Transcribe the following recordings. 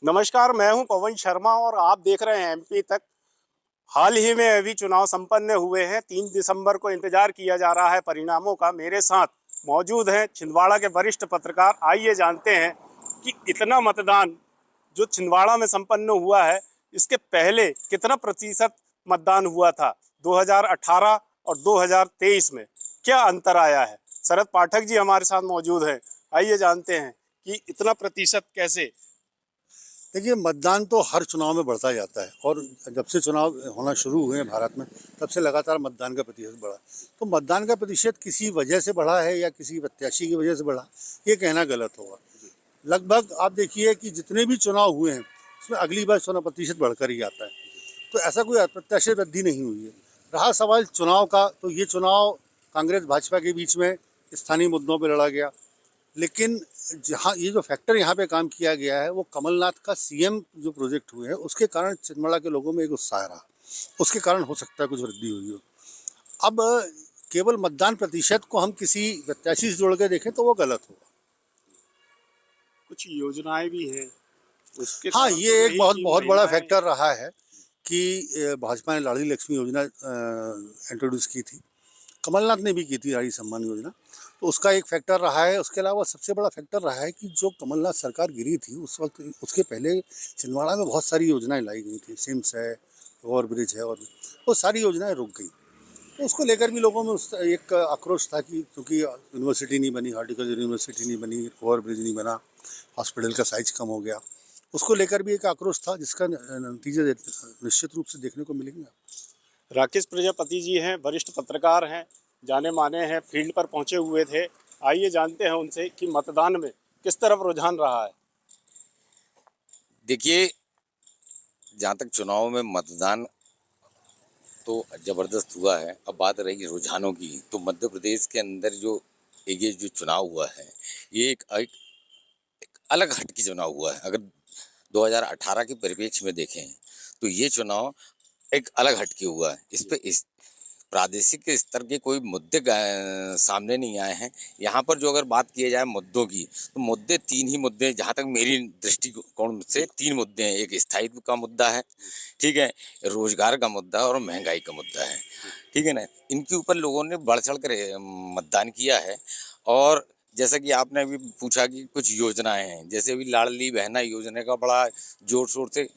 नमस्कार, मैं हूं पवन शर्मा और आप देख रहे हैं एमपी तक। हाल ही में अभी चुनाव संपन्न हुए हैं। 3 दिसंबर को इंतजार किया जा रहा है परिणामों का। मेरे साथ मौजूद हैं छिंदवाड़ा के वरिष्ठ पत्रकार। आइए जानते हैं कि इतना मतदान जो छिंदवाड़ा में संपन्न हुआ है, इसके पहले कितना प्रतिशत मतदान हुआ था 2018 और 2023 में, क्या अंतर आया है। शरद पाठक जी हमारे साथ मौजूद हैं। आइए जानते हैं कि इतना प्रतिशत कैसे। देखिए, मतदान तो हर चुनाव में बढ़ता जाता है और जब से चुनाव होना शुरू हुए हैं भारत में, तब से लगातार मतदान का प्रतिशत बढ़ा। तो मतदान का प्रतिशत किसी वजह से बढ़ा है या किसी प्रत्याशी की वजह से बढ़ा, ये कहना गलत होगा। लगभग आप देखिए कि जितने भी चुनाव हुए हैं, उसमें अगली बार 16% बढ़कर ही आता है। तो ऐसा कोई अप्रत्याशित वृद्धि नहीं हुई है। रहा सवाल चुनाव का, तो ये चुनाव कांग्रेस भाजपा के बीच में स्थानीय मुद्दों पर लड़ा गया। लेकिन जहाँ ये जो फैक्टर यहाँ पे काम किया गया है, वो कमलनाथ का सीएम जो प्रोजेक्ट हुए हैं, उसके कारण छिंदवाड़ा के लोगों में एक उत्साह रहा। उसके कारण हो सकता है कुछ वृद्धि हुई हो। अब केवल मतदान प्रतिशत को हम किसी प्रत्याशी से जोड़ के देखें तो वो गलत होगा। कुछ योजनाएं भी हैं उसके हाँ, कारण तो ये एक नहीं बहुत कि बहुत बड़ा महिलाएं। फैक्टर रहा है कि भाजपा ने लाडली लक्ष्मी योजना इंट्रोड्यूस की थी। कमलनाथ ने भी की थी नारी सम्मान योजना। तो उसका एक फैक्टर रहा है। उसके अलावा सबसे बड़ा फैक्टर रहा है कि जो कमलनाथ सरकार गिरी थी उस वक्त, उसके पहले छिंदवाड़ा में बहुत सारी योजनाएं लाई गई थी। सिम्स है, ओवर ब्रिज है, और वो सारी योजनाएं रुक गई। तो उसको लेकर भी लोगों में उस एक आक्रोश था कि क्योंकि यूनिवर्सिटी नहीं बनी, हॉर्टिकल्चर यूनिवर्सिटी नहीं बनी, ओवर ब्रिज नहीं बना, हॉस्पिटल का साइज कम हो गया। उसको लेकर भी एक आक्रोश था, जिसका नतीजे निश्चित रूप से देखने को मिलेंगे। राकेश प्रजापति जी हैं, वरिष्ठ पत्रकार हैं, जाने माने हैं, फील्ड पर पहुंचे हुए थे। आइए जानते हैं उनसे कि मतदान में किस तरफ रुझान रहा है। देखिए, जहाँ तक चुनाव में मतदान तो जबरदस्त हुआ है। अब बात रही रुझानों की, तो मध्य प्रदेश के अंदर ये जो चुनाव हुआ है, ये एक अलग हट के चुनाव हुआ है। अगर 2018 के परिप्रेक्ष्य में देखें तो ये चुनाव एक अलग हट के हुआ है। इस प्रादेशिक स्तर के कोई मुद्दे सामने नहीं आए हैं। यहाँ पर जो अगर बात किया जाए मुद्दों की, तो मुद्दे 3 ही मुद्दे, जहाँ तक मेरी दृष्टिकोण से 3 मुद्दे हैं। एक स्थायित्व का मुद्दा है, ठीक है, रोजगार का मुद्दा है और महंगाई का मुद्दा है, ठीक है ना। इनके ऊपर लोगों ने बढ़ चढ़ कर मतदान किया है। और जैसा कि आपने अभी पूछा कि कुछ योजनाएं हैं, जैसे अभी लाडली बहना योजना का बड़ा जोर शोर से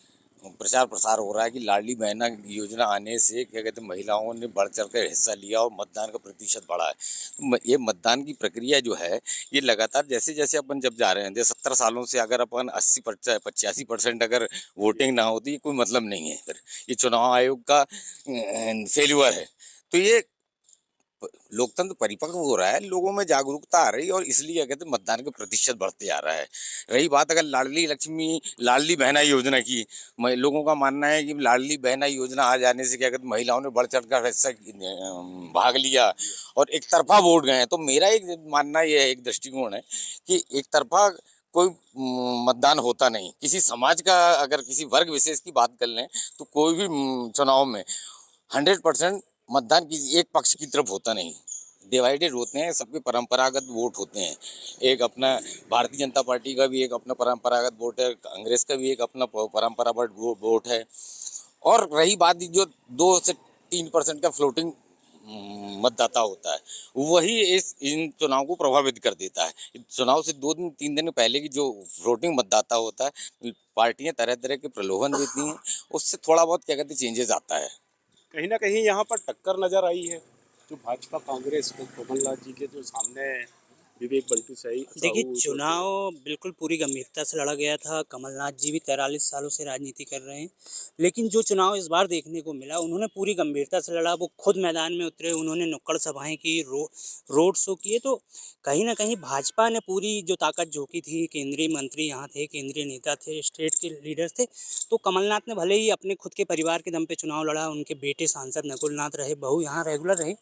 प्रचार प्रसार हो रहा है कि लाडली बहना योजना आने से क्या कहते हैं, महिलाओं ने बढ़ चढ़ कर हिस्सा लिया और मतदान का प्रतिशत बढ़ा है। तो ये मतदान की प्रक्रिया जो है, ये लगातार जैसे जैसे अपन जब जा रहे हैं, जैसे 70 सालों से अगर अपन 80% 85% अगर वोटिंग ना होती, ये कोई मतलब नहीं है। फिर ये चुनाव आयोग का फेल्यूअर है। तो ये लोकतंत्र परिपक्व हो रहा है, लोगों में जागरूकता आ रही है और इसलिए कहते हैं मतदान का प्रतिशत बढ़ते आ रहा है। रही बात अगर लाडली बहना योजना की, लोगों का मानना है कि लाडली बहना योजना आ जाने से क्या कहते हैं, महिलाओं ने बढ़ चढ़ कर हिस्सा भाग लिया और एक तरफा वोट गए हैं। तो मेरा एक मानना यह है, एक दृष्टिकोण है कि एक तरफा कोई मतदान होता नहीं। किसी समाज का अगर किसी वर्ग विशेष की बात कर लें, तो कोई भी चुनाव में 100% मतदान किसी एक पक्ष की तरफ होता नहीं, डिवाइडेड होते हैं। सबके परंपरागत वोट होते हैं। एक अपना भारतीय जनता पार्टी का भी एक अपना परंपरागत वोट है, कांग्रेस का भी एक अपना परंपरागत वोट है। और रही बात जो 2 से 3% का फ्लोटिंग मतदाता होता है, वही इन चुनाव को प्रभावित कर देता है। चुनाव से 2 दिन 3 दिन पहले की जो फ्लोटिंग मतदाता होता है, पार्टियां तरह तरह के प्रलोभन देती हैं, उससे थोड़ा बहुत क्या कहते हैं चेंजेस आता है। कहीं ना कहीं यहाँ पर टक्कर नजर आई है, जो भाजपा कांग्रेस को कमलनाथ जी के जो सामने विवेक बंटू सही देखिए, साहू जो थे। चुनाव बिल्कुल पूरी गंभीरता से लड़ा गया था। कमलनाथ जी भी 43 सालों से राजनीति कर रहे हैं, लेकिन जो चुनाव इस बार देखने को मिला, उन्होंने पूरी गंभीरता से लड़ा। वो खुद मैदान में उतरे, उन्होंने नुक्कड़ सभाएं की, रोड शो किए। तो कहीं ना कहीं भाजपा ने पूरी जो ताकत झोंकी थी, केंद्रीय मंत्री यहाँ थे, केंद्रीय नेता थे, स्टेट के लीडर थे। तो कमलनाथ ने भले ही अपने खुद के परिवार के दम पे चुनाव लड़ा, उनके बेटे सांसद नकुल नाथ रहे, बहू यहाँ रेगुलर रहे,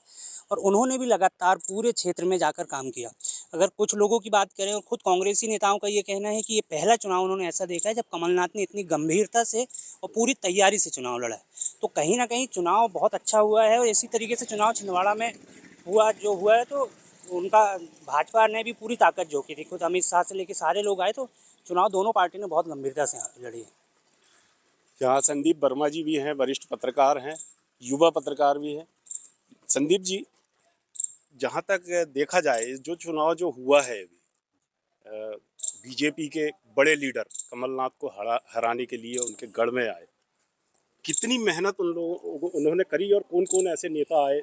और उन्होंने भी लगातार पूरे क्षेत्र में जाकर काम किया। अगर कुछ लोगों की बात करें, और खुद कांग्रेसी नेताओं का ये कहना है कि ये पहला चुनाव उन्होंने ऐसा देखा है जब कमलनाथ ने इतनी गंभीरता से और पूरी तैयारी से चुनाव लड़ा है। तो कहीं ना कहीं चुनाव बहुत अच्छा हुआ है, और इसी तरीके से चुनाव छिंदवाड़ा में हुआ है। तो उनका भाजपा ने भी पूरी ताकत झोंकी थी। खुद अमित शाह से लेकर सारे लोग आए। तो चुनाव दोनों पार्टी ने बहुत गंभीरता से यहाँ पे लड़ी है। यहाँ संदीप वर्मा जी भी हैं, वरिष्ठ पत्रकार हैं, युवा पत्रकार भी हैं। संदीप जी, जहाँ तक देखा जाए जो चुनाव जो हुआ है अभी, बीजेपी के बड़े लीडर कमलनाथ को हराने के लिए उनके गढ़ में आए, कितनी मेहनत उन्होंने करी और कौन कौन ऐसे नेता आए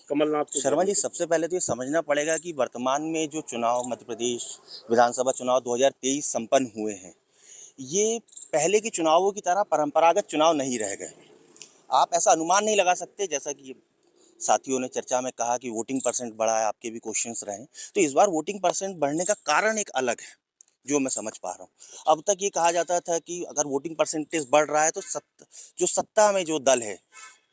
कमलनाथ को? शर्मा जी, सबसे पहले तो ये समझना पड़ेगा कि वर्तमान में जो चुनाव मध्य प्रदेश विधानसभा चुनाव 2023 संपन्न हुए हैं, ये पहले के चुनावों की तरह परंपरागत चुनाव नहीं रह गए। आप ऐसा अनुमान नहीं लगा सकते, जैसा कि साथियों ने चर्चा में कहा कि वोटिंग परसेंट बढ़ा है, आपके भी क्वेश्चंस रहे, तो इस बार वोटिंग परसेंट बढ़ने का कारण एक अलग है जो मैं समझ पा रहा हूँ। अब तक ये कहा जाता था कि अगर वोटिंग परसेंटेज बढ़ रहा है तो जो सत्ता में जो दल है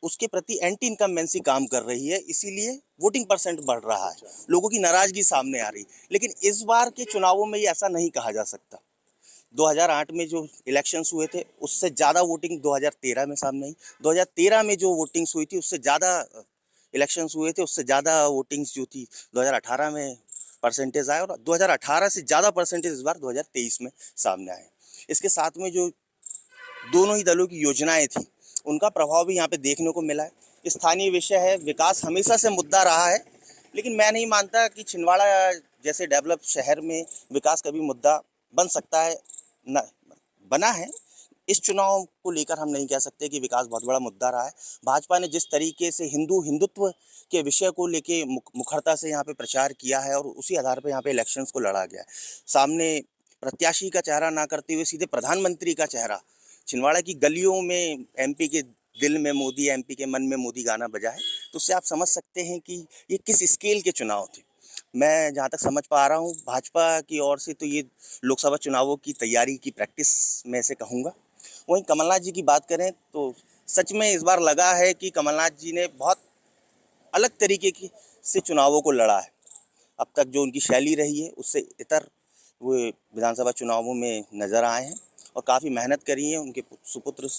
उसके प्रति एंटी इनकम्बेंसी काम कर रही है, इसीलिए वोटिंग परसेंट बढ़ रहा है, लोगों की नाराजगी सामने आ रही। लेकिन इस बार के चुनावों में ये ऐसा नहीं कहा जा सकता। 2008 में जो इलेक्शंस हुए थे उससे ज़्यादा वोटिंग 2013 में सामने आई। 2013 में जो वोटिंग्स हुई थी उससे ज़्यादा इलेक्शंस हुए थे, उससे ज़्यादा वोटिंग्स जो थी 2018 में परसेंटेज आए, और 2018 से ज़्यादा परसेंटेज इस बार 2023 में सामने आए। इसके साथ में जो दोनों ही दलों की योजनाएं थी उनका प्रभाव भी यहाँ पे देखने को मिला है। स्थानीय विषय है, विकास हमेशा से मुद्दा रहा है, लेकिन मैं नहीं मानता कि छिंदवाड़ा जैसे डेवलप शहर में विकास कभी मुद्दा बन सकता है, न बना है। इस चुनाव को लेकर हम नहीं कह सकते कि विकास बहुत बड़ा मुद्दा रहा है। भाजपा ने जिस तरीके से हिंदुत्व के विषय को लेके मुखरता से यहाँ पे प्रचार किया है और उसी आधार पे यहाँ पे इलेक्शंस को लड़ा गया है। सामने प्रत्याशी का चेहरा ना करते हुए सीधे प्रधानमंत्री का चेहरा, छिंदवाड़ा की गलियों में एमपी के दिल में मोदी, एमपी के मन में मोदी गाना बजा है, तो उससे आप समझ सकते हैं कि ये किस स्केल के चुनाव थे। मैं जहाँ तक समझ पा रहा हूँ भाजपा की ओर से तो ये लोकसभा चुनावों की तैयारी की प्रैक्टिस में से कहूँगा। वहीं कमलनाथ जी की बात करें तो सच में इस बार लगा है कि कमलनाथ जी ने बहुत अलग तरीके की से चुनावों को लड़ा है। अब तक जो उनकी शैली रही है उससे इतर वो विधानसभा चुनावों में नज़र आए हैं और काफ़ी मेहनत करी है। उनके सुपुत्र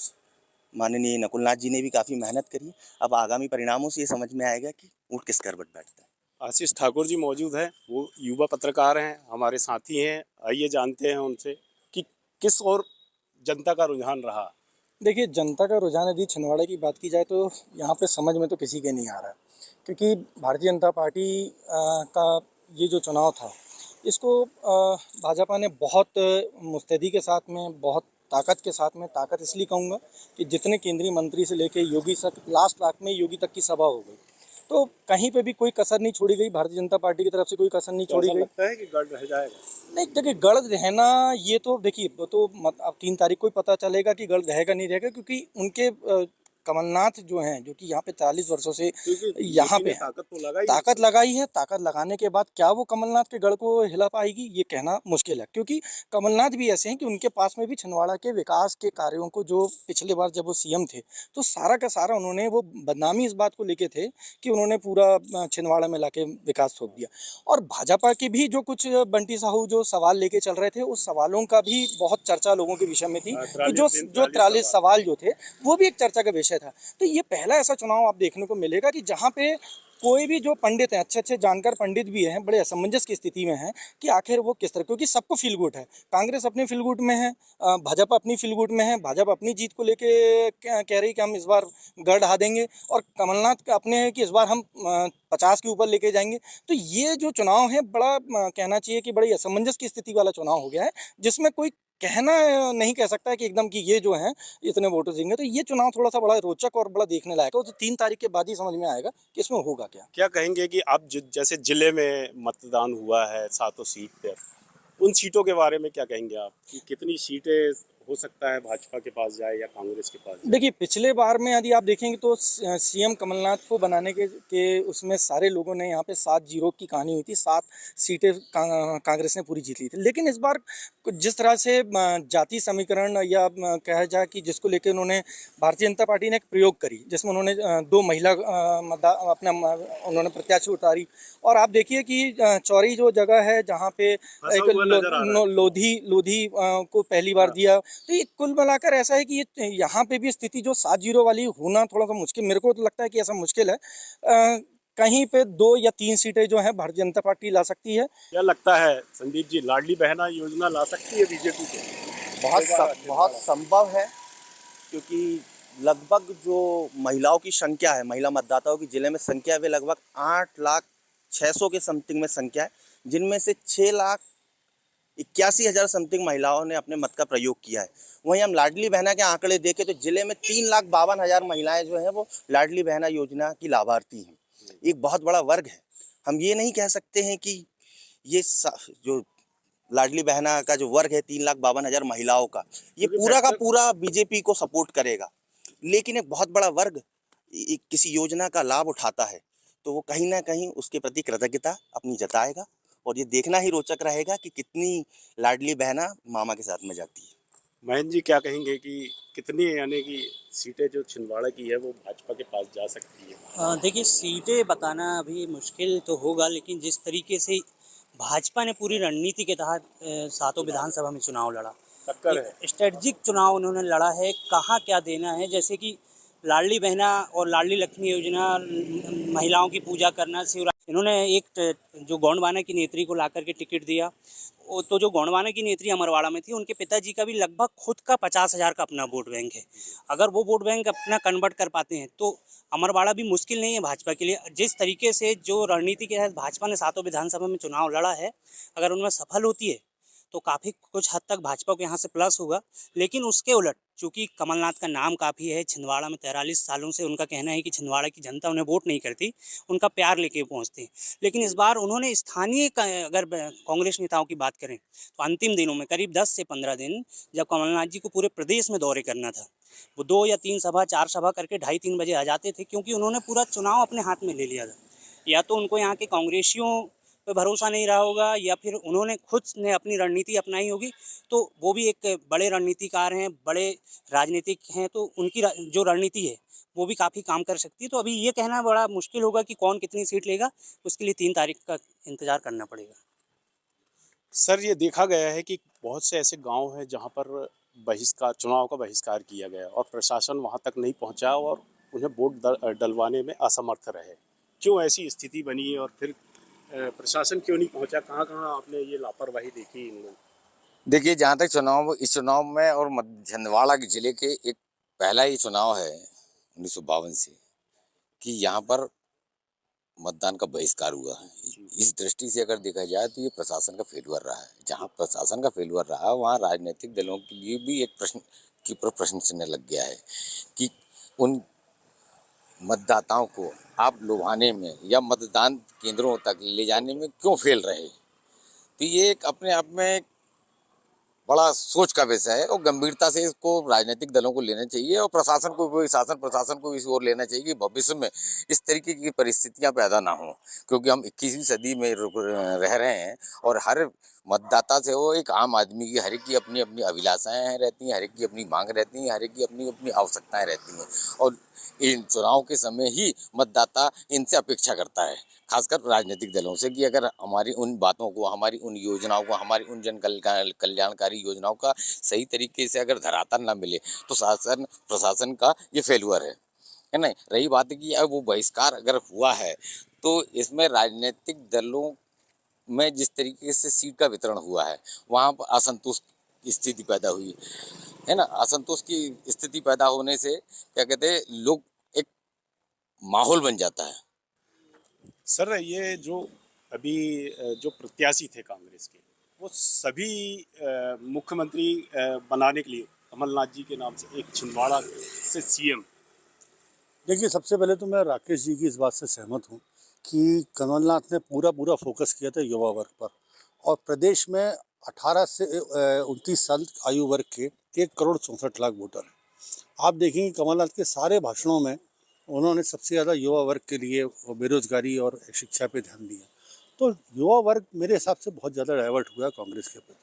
माननीय नकुलनाथ जी ने भी काफ़ी मेहनत करी है। अब आगामी परिणामों से ये समझ में आएगा कि ऊँट किस करवट बैठता है। आशीष ठाकुर जी मौजूद हैं, वो युवा पत्रकार हैं, हमारे साथी हैं। आइए जानते हैं उनसे कि किस और जनता का रुझान रहा। देखिए, जनता का रुझान यदि छिंदवाड़ा की बात की जाए तो यहाँ पे समझ में तो किसी के नहीं आ रहा है, क्योंकि भारतीय जनता पार्टी का ये जो चुनाव था इसको भाजपा ने बहुत मुस्तैदी के साथ में, बहुत ताकत के साथ में, ताकत इसलिए कहूँगा कि जितने केंद्रीय मंत्री से लेके योगी तक, लास्ट लाख में योगी तक की सभा हो गई, तो कहीं पे भी कोई कसर नहीं छोड़ी गई। भारतीय जनता पार्टी की तरफ से कोई कसर नहीं छोड़ी गई। लगता है कि गढ़ रह जाएगा? नहीं, देखिए, गढ़ रहना ये तो देखिए, तो अब 3 तारीख को ही पता चलेगा कि गढ़ रहेगा नहीं रहेगा, क्योंकि उनके कमलनाथ जो हैं, जो कि यहाँ पे 43 वर्षों से यहाँ पे ताकत लगाई है। ताकत लगाने के बाद क्या वो कमलनाथ के गढ़ को हिला पाएगी, ये कहना मुश्किल है, क्योंकि कमलनाथ भी ऐसे हैं कि उनके पास में भी छिंदवाड़ा के विकास के कार्यों को, जो पिछले बार जब वो सीएम थे तो सारा का सारा उन्होंने, वो बदनामी इस बात को लेके थे कि उन्होंने पूरा छिंदवाड़ा में लाके विकास थोप दिया। और भाजपा की भी जो कुछ बंटी साहू जो सवाल लेके चल रहे थे, उस सवालों का भी बहुत चर्चा लोगों के विषय में थी कि जो 43 सवाल जो थे वो भी एक चर्चा का विषय था। तो ये पहला ऐसा चुनाव आप देखने को मिलेगा कि जहाँ पे कोई भी जो पंडित हैं, अच्छे अच्छे जानकार पंडित भी हैं, बड़े असमंजस की स्थिति में हैं कि आखिर वो किस तरह, क्योंकि सबको फील गुड है। कांग्रेस अपने फील गुड में है, भाजपा अपनी फील गुड में है। भाजपा अपनी जीत को लेके कह रही कि हम इस बार गढ़ ढा देंगे, और कमलनाथ का अपने है कि इस बार हम 50 के ऊपर लेके जाएंगे। तो ये जो चुनाव है, बड़ा कहना चाहिए कि बड़ी असमंजस की स्थिति वाला चुनाव हो गया है, जिसमें कोई कहना नहीं कह सकता है कि एकदम कि ये जो हैं इतने वोटर देंगे। तो ये चुनाव थोड़ा सा बड़ा रोचक और बड़ा देखने लायक है, तो 3 तारीख के बाद ही समझ में आएगा कि इसमें होगा क्या। क्या कहेंगे कि अब जैसे जिले में मतदान हुआ है 7 सीट पर, उन सीटों के बारे में क्या कहेंगे आप कि कितनी सीटें हो सकता है भाजपा के पास जाए या कांग्रेस के पास जाए? देखिए, पिछले बार में यदि आप देखेंगे तो सीएम कमलनाथ को बनाने के उसमें सारे लोगों ने यहाँ पे 7-0 की कहानी हुई थी, 7 सीटें कांग्रेस ने पूरी जीत ली थी। लेकिन इस बार जिस तरह से जाति समीकरण या कहा जाए कि जिसको लेकर उन्होंने, भारतीय जनता पार्टी ने एक प्रयोग करी जिसमें उन्होंने 2 महिला उन्होंने प्रत्याशी उतारी, और आप देखिए कि चौरी जो जगह है जहाँ पे एक लोधी को पहली बार दिया। तो ये कुल मिलाकर ऐसा है कि ये यहाँ पे भी स्थिति जो 7-0 वाली होना थोड़ा सा मुश्किल, मेरे को तो लगता है कि ऐसा मुश्किल है। कहीं पे 2 या 3 सीटें जो हैं भारतीय जनता पार्टी ला सकती है। क्या लगता है संदीप जी, लाडली बहना योजना ला सकती है बीजेपी को? बहुत संभव है, क्योंकि लगभग जो महिलाओं की संख्या है, महिला मतदाताओं की जिले में संख्या है, वे लगभग 8,06,000 के समथिंग में संख्या है, जिनमें से 6,81,000 समथिंग महिलाओं ने अपने मत का प्रयोग किया है। वहीं हम लाडली बहना के आंकड़े देखें तो जिले में 3,52,000 महिलाएं जो हैं वो लाडली बहना योजना की लाभार्थी हैं। एक बहुत बड़ा वर्ग है। हम ये नहीं कह सकते हैं कि ये जो लाडली बहना का जो वर्ग है 3,52,000 महिलाओं का, ये पूरा का पूरा बीजेपी को सपोर्ट करेगा, लेकिन एक बहुत बड़ा वर्ग किसी योजना का लाभ उठाता है तो वो कहीं ना कहीं उसके प्रति कृतज्ञता अपनी जताएगा, और ये देखना ही रोचक रहेगा कि कितनी लाडली बहना मामा के साथ में जाती है। महेंद्र जी क्या कहेंगे कि कितनी यानी कि सीटें जो छिंदवाड़ा की है वो भाजपा के पास जा सकती है? देखिए, सीटें बताना अभी मुश्किल तो होगा, लेकिन जिस तरीके से भाजपा ने पूरी रणनीति के तहत सातों विधानसभा में चुनाव लड़ा, टक्कर है। स्ट्रेटजिक चुनाव उन्होंने लड़ा है, कहाँ क्या देना है। जैसे कि लाडली बहना और लाडली लक्ष्मी योजना, महिलाओं की पूजा करना, शिवरात्रि, इन्होंने एक जो गोंडवाना की नेत्री को ला करके टिकट दिया। तो जो गोंडवाना की नेत्री अमरवाड़ा में थी, उनके पिताजी का भी लगभग खुद का 50,000 का अपना वोट बैंक है। अगर वो वोट बैंक अपना कन्वर्ट कर पाते हैं तो अमरवाड़ा भी मुश्किल नहीं है भाजपा के लिए। जिस तरीके से जो रणनीति के तहत भाजपा ने सातों विधानसभा में चुनाव लड़ा है, अगर उनमें सफल होती है तो काफ़ी कुछ हद तक भाजपा को यहाँ से प्लस होगा। लेकिन उसके उलट, चूँकि कमलनाथ का नाम काफ़ी है, छिंदवाड़ा में 43 सालों से उनका कहना है कि छिंदवाड़ा की जनता उन्हें वोट नहीं करती, उनका प्यार लेके पहुँचती है। लेकिन इस बार उन्होंने स्थानीय अगर कांग्रेस नेताओं की बात करें तो अंतिम दिनों में करीब 10 से 15 दिन जब कमलनाथ जी को पूरे प्रदेश में दौरे करना था, वो 2 या 3 सभा 4 सभा करके 2:30-3 बजे आ जाते थे, क्योंकि उन्होंने पूरा चुनाव अपने हाथ में ले लिया था। या तो उनको यहाँ के कांग्रेसियों पे भरोसा नहीं रहा होगा, या फिर उन्होंने खुद ने अपनी रणनीति अपनाई होगी। तो वो भी एक बड़े रणनीतिकार हैं, बड़े राजनीतिक हैं, तो उनकी जो रणनीति है वो भी काफ़ी काम कर सकती है। तो अभी ये कहना बड़ा मुश्किल होगा कि कौन कितनी सीट लेगा, उसके लिए 3 तारीख का इंतज़ार करना पड़ेगा। सर, ये देखा गया है कि बहुत से ऐसे गांव हैं जहां पर चुनाव का बहिष्कार किया गया और प्रशासन वहां तक नहीं पहुंचा और उन्हें वोट डलवाने में असमर्थ रहे। क्यों ऐसी स्थिति बनी है और फिर प्रशासन क्यों नहीं पहुंचा? कहाँ कहाँ आपने ये लापरवाही देखी इन लोग? देखिए, जहाँ तक इस चुनाव में और छिंदवाड़ा के जिले के एक पहला ही चुनाव है 1952 से कि यहाँ पर मतदान का बहिष्कार हुआ है। इस दृष्टि से अगर देखा जाए तो ये प्रशासन का फेल्यूर रहा है। जहाँ प्रशासन का फेल्यूर रहा वहाँ राजनीतिक दलों के लिए भी एक प्रश्न के ऊपर प्रश्न चिन्ह लग गया है कि उन मतदाताओं को आप लुभाने में या मतदान केंद्रों तक ले जाने में क्यों फेल रहे। तो ये एक अपने आप में बड़ा सोच का विषय है और गंभीरता से इसको राजनीतिक दलों को लेना चाहिए और प्रशासन को भी, शासन प्रशासन को इस ओर लेना चाहिए कि भविष्य में इस तरीके की परिस्थितियां पैदा ना हो, क्योंकि हम 21वीं सदी में रह रहे हैं और हर मतदाता से वो एक आम आदमी की हर एक की अपनी अपनी अभिलाषाएं रहती हैं, हर एक की अपनी मांग रहती हैं, हर एक की अपनी अपनी आवश्यकताएं रहती हैं और इन चुनाव के समय ही मतदाता इनसे अपेक्षा करता है, खासकर राजनीतिक दलों से, कि अगर हमारी उन बातों को, हमारी उन योजनाओं को, हमारी उन जन कल्याणकारी योजनाओं का सही तरीके से अगर धरातल ना मिले तो शासन प्रशासन का ये फेल्यूर है ना। रही बात है कि अब वो बहिष्कार अगर हुआ है तो इसमें राजनीतिक दलों में जिस तरीके से सीट का वितरण हुआ है वहाँ पर असंतोष की स्थिति पैदा हुई है ना। असंतोष की स्थिति पैदा होने से क्या कहते हैं, लोग एक माहौल बन जाता है। सर, ये जो अभी जो प्रत्याशी थे कांग्रेस के, वो सभी मुख्यमंत्री बनाने के लिए कमलनाथ जी के नाम से एक छिंदवाड़ा से सीएम। देखिए, सबसे पहले तो मैं राकेश जी की इस बात से सहमत हूँ कि कमलनाथ ने पूरा फोकस किया था युवा वर्ग पर और प्रदेश में 18 से 29 साल आयु वर्ग के 1,64,00,000 वोटर हैं। आप देखेंगे कमलनाथ के सारे भाषणों में उन्होंने सबसे ज़्यादा युवा वर्ग के लिए बेरोजगारी और शिक्षा पे ध्यान दिया। तो युवा वर्ग मेरे हिसाब से बहुत ज़्यादा डाइवर्ट हुआ कांग्रेस के प्रति।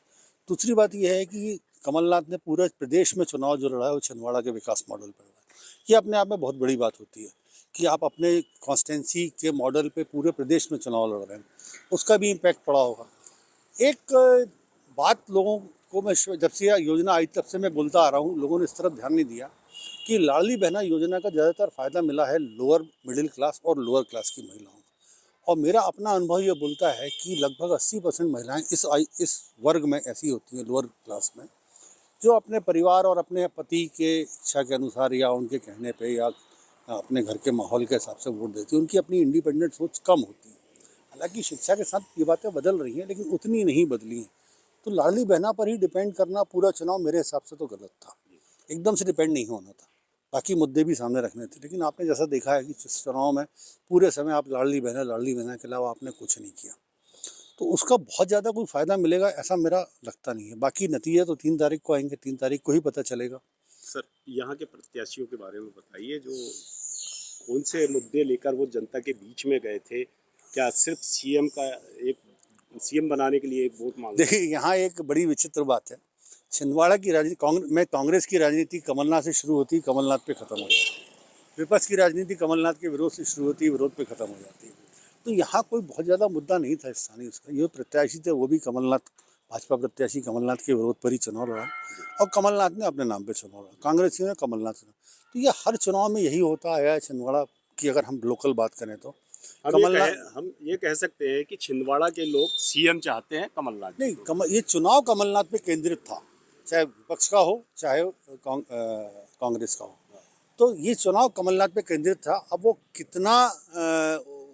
दूसरी बात यह है कि कमलनाथ ने पूरे प्रदेश में चुनाव जो लड़ा है वो छिंदवाड़ा के विकास मॉडल पर लड़ा। ये अपने आप में बहुत बड़ी बात होती है कि आप अपने कॉन्स्टिट्यूंसी के मॉडल पे पूरे प्रदेश में चुनाव लड़ रहे हैं, उसका भी इम्पैक्ट पड़ा होगा। एक बात लोगों को मैं जब से यह योजना आई तब से मैं बोलता आ रहा हूँ, लोगों ने इस तरफ ध्यान नहीं दिया कि लाडली बहना योजना का ज़्यादातर फ़ायदा मिला है लोअर मिडिल क्लास और लोअर क्लास की महिलाओं को। और मेरा अपना अनुभव ये बोलता है कि लगभग 80% महिलाएं इस वर्ग में ऐसी होती हैं, लोअर क्लास में, जो अपने परिवार और अपने पति के इच्छा के अनुसार या उनके कहने पे या अपने घर के माहौल के हिसाब से वोट देती है। उनकी अपनी इंडिपेंडेंट सोच कम होती है। हालांकि शिक्षा के साथ ये बातें बदल रही हैं, लेकिन उतनी नहीं बदली हैं। तो लाडली बहना पर ही डिपेंड करना पूरा चुनाव मेरे हिसाब से तो गलत था। एकदम से डिपेंड नहीं होना था, बाकी मुद्दे भी सामने रखने थे। लेकिन आपने जैसा देखा है कि इस चुनाव में पूरे समय आप लाडली बहना के अलावा आपने कुछ नहीं किया, तो उसका बहुत ज़्यादा कोई फ़ायदा मिलेगा ऐसा मेरा लगता नहीं है। बाकी नतीजे तो 3 तारीख को आएंगे, 3 तारीख को ही पता चलेगा। सर, यहाँ के प्रत्याशियों के बारे में बताइए, जो कौन से मुद्दे लेकर वो जनता के बीच में गए थे? क्या सिर्फ सीएम बनाने के लिए एक वोट मांग? देखिए, यहाँ एक बड़ी विचित्र बात है। छिंदवाड़ा की राजनीति कांग्रेस की राजनीति कमलनाथ से शुरू होती, कमलनाथ पे खत्म हो जाती है। विपक्ष की राजनीति कमलनाथ के विरोध से शुरू होती, विरोध पे खत्म हो जाती है। तो यहाँ कोई बहुत ज़्यादा मुद्दा नहीं था स्थानीय उसका। ये प्रत्याशी थे, वो भी कमलनाथ, भाजपा प्रत्याशी कमलनाथ के विरोध पर ही चुनाव लड़ा, और कमलनाथ ने अपने नाम पे चुनाव लड़ा, कांग्रेसियों ने कमलनाथ चुनाव। तो ये हर चुनाव में यही होता आया है छिंदवाड़ा की। अगर हम लोकल बात करें तो हम ये कह सकते हैं कि छिंदवाड़ा के लोग सीएम चाहते हैं कमलनाथ नहीं, ये चुनाव कमलनाथ पे केंद्रित था, चाहे विपक्ष का हो चाहे कांग्रेस का हो। तो ये चुनाव कमलनाथ पे केंद्रित था। अब वो कितना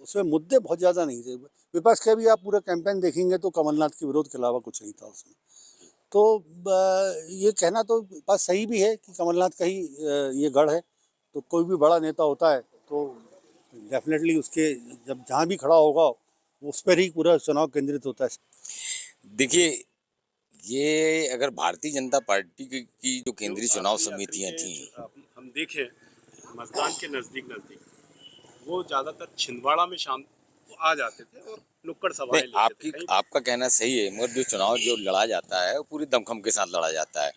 उसमें मुद्दे बहुत ज़्यादा नहीं थे। विपक्ष के भी आप पूरा कैंपेन देखेंगे तो कमलनाथ के विरोध के अलावा कुछ नहीं था उसमें। तो ये कहना तो बात सही भी है कि कमलनाथ का ही ये गढ़ है। तो कोई भी बड़ा नेता होता है तो डेफिनेटली उसके जब जहाँ भी खड़ा होगा उस पर ही पूरा चुनाव केंद्रित होता है। देखिए, ये अगर भारतीय जनता पार्टी की जो केंद्रीय चुनाव समितियां थी, हम देखें मतदान के नजदीक वो ज्यादातर छिंदवाड़ा में शाम आ जाते थे और नुक्कड़ सभाएं लेते थे। आपका कहना सही है, मगर जो चुनाव जो लड़ा जाता है वो पूरी दमखम के साथ लड़ा जाता है।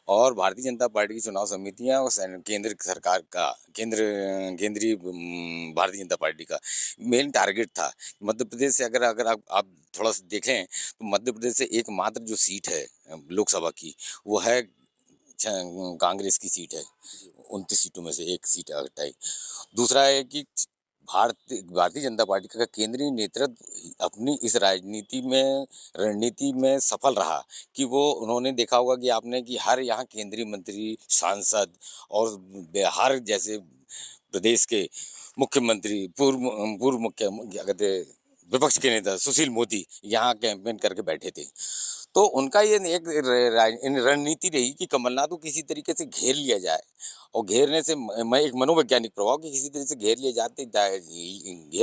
और भारतीय जनता पार्टी की चुनाव समितियां और केंद्र सरकार का केंद्रीय भारतीय जनता पार्टी का मेन टारगेट था मध्य प्रदेश से। अगर आप थोड़ा सा देखें तो मध्य प्रदेश से एकमात्र जो सीट है लोकसभा की, वो है कांग्रेस की सीट है। 29 सीटों में से एक सीट हटाई। दूसरा है कि भारतीय जनता पार्टी का केंद्रीय नेतृत्व अपनी इस रणनीति में सफल रहा कि वो उन्होंने देखा होगा कि आपने कि हर यहाँ केंद्रीय मंत्री, सांसद और बिहार जैसे प्रदेश के मुख्यमंत्री, पूर्व मुख्य क्या कहते विपक्ष के नेता सुशील मोदी यहाँ कैंपेन करके बैठे थे। तो उनका ये एक रणनीति रही कि कमलनाथ को किसी तरीके से घेर लिया जाए, और घेरने से एक मनोवैज्ञानिक प्रभाव कि किसी तरह से घेर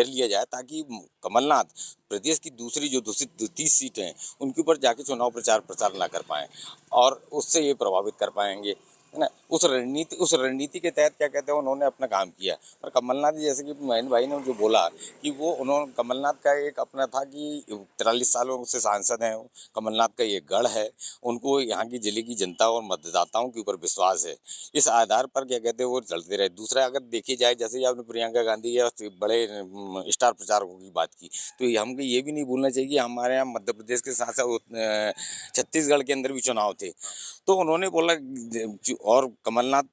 लिया जाए ताकि कमलनाथ प्रदेश की दूसरी जो 30 सीटें हैं उनके ऊपर जाके चुनाव प्रचार ना कर पाएँ, और उससे ये प्रभावित कर पाएंगे, है ना। उस रणनीति के तहत क्या कहते हैं उन्होंने अपना काम किया। पर कमलनाथ जैसे कि महेंद्र भाई ने जो बोला कि कमलनाथ का एक अपना था कि 43 सालों से सांसद हैं, कमलनाथ का ये गढ़ है, उनको यहाँ की जिले की जनता और मतदाताओं के ऊपर विश्वास है। इस आधार पर क्या कहते हैं वो चलते रहे। दूसरा अगर देखी जाए, जैसे आपने प्रियंका गांधी या बड़े स्टार प्रचारकों की बात की, तो हमको ये भी नहीं भूलना चाहिए कि हमारे यहाँ मध्य प्रदेश के साथ साथ छत्तीसगढ़ के अंदर भी चुनाव थे। तो उन्होंने बोला, और कमलनाथ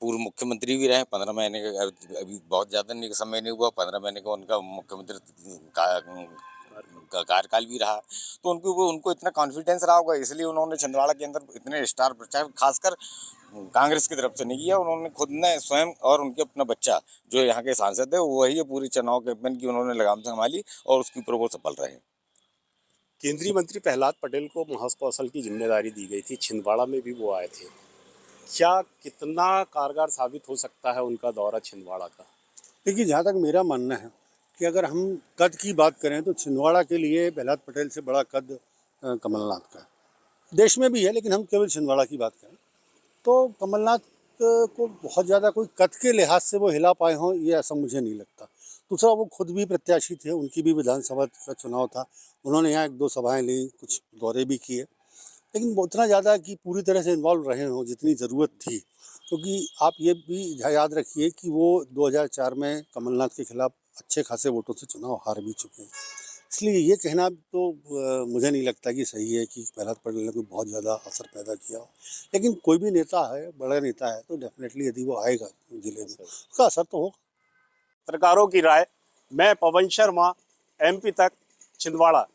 पूर्व मुख्यमंत्री भी रहे 15 महीने का, अभी बहुत ज़्यादा नहीं समय नहीं हुआ, 15 महीने का उनका मुख्यमंत्री कार्यकाल भी रहा। तो उनको इतना कॉन्फिडेंस रहा होगा, इसलिए उन्होंने छिंदवाड़ा के अंदर इतने स्टार प्रचार खासकर कांग्रेस की तरफ से नहीं किया। उन्होंने खुद ने स्वयं और उनके अपना बच्चा जो यहाँ के सांसद है वही पूरी चुनाव कैंपेन की उन्होंने लगाम संभाली, और उसके ऊपर वो सफल रहे। केंद्रीय मंत्री प्रहलाद पटेल को महाकौशल की जिम्मेदारी दी गई थी, छिंदवाड़ा में भी वो आए थे। क्या कितना कारगर साबित हो सकता है उनका दौरा छिंदवाड़ा का? देखिए, जहाँ तक मेरा मानना है कि अगर हम कद की बात करें तो छिंदवाड़ा के लिए प्रहलाद पटेल से बड़ा कद कमलनाथ का है। देश में भी है, लेकिन हम केवल छिंदवाड़ा की बात करें तो कमलनाथ को बहुत ज़्यादा कोई कद के लिहाज से वो हिला पाए हों, ये ऐसा मुझे नहीं लगता। दूसरा, वो खुद भी प्रत्याशी थे, उनकी भी विधानसभा का चुनाव था, उन्होंने यहाँ 1-2 सभाएं ली, कुछ दौरे भी किए, लेकिन उतना ज़्यादा कि पूरी तरह से इन्वॉल्व रहे हों जितनी ज़रूरत थी। क्योंकि आप ये भी याद रखिए कि वो 2004 में कमलनाथ के खिलाफ अच्छे खासे वोटों से चुनाव हार भी चुके हैं। इसलिए ये कहना तो मुझे नहीं लगता कि सही है कि प्रहलाद पटेल ने कोई बहुत ज़्यादा असर पैदा किया हो। लेकिन कोई भी नेता है, बड़ा नेता है, तो डेफिनेटली यदि वो आएगा जिले में उसका असर तो होगा। पत्रकारों की राय। मैं पवन शर्मा, MP तक छिंदवाड़ा।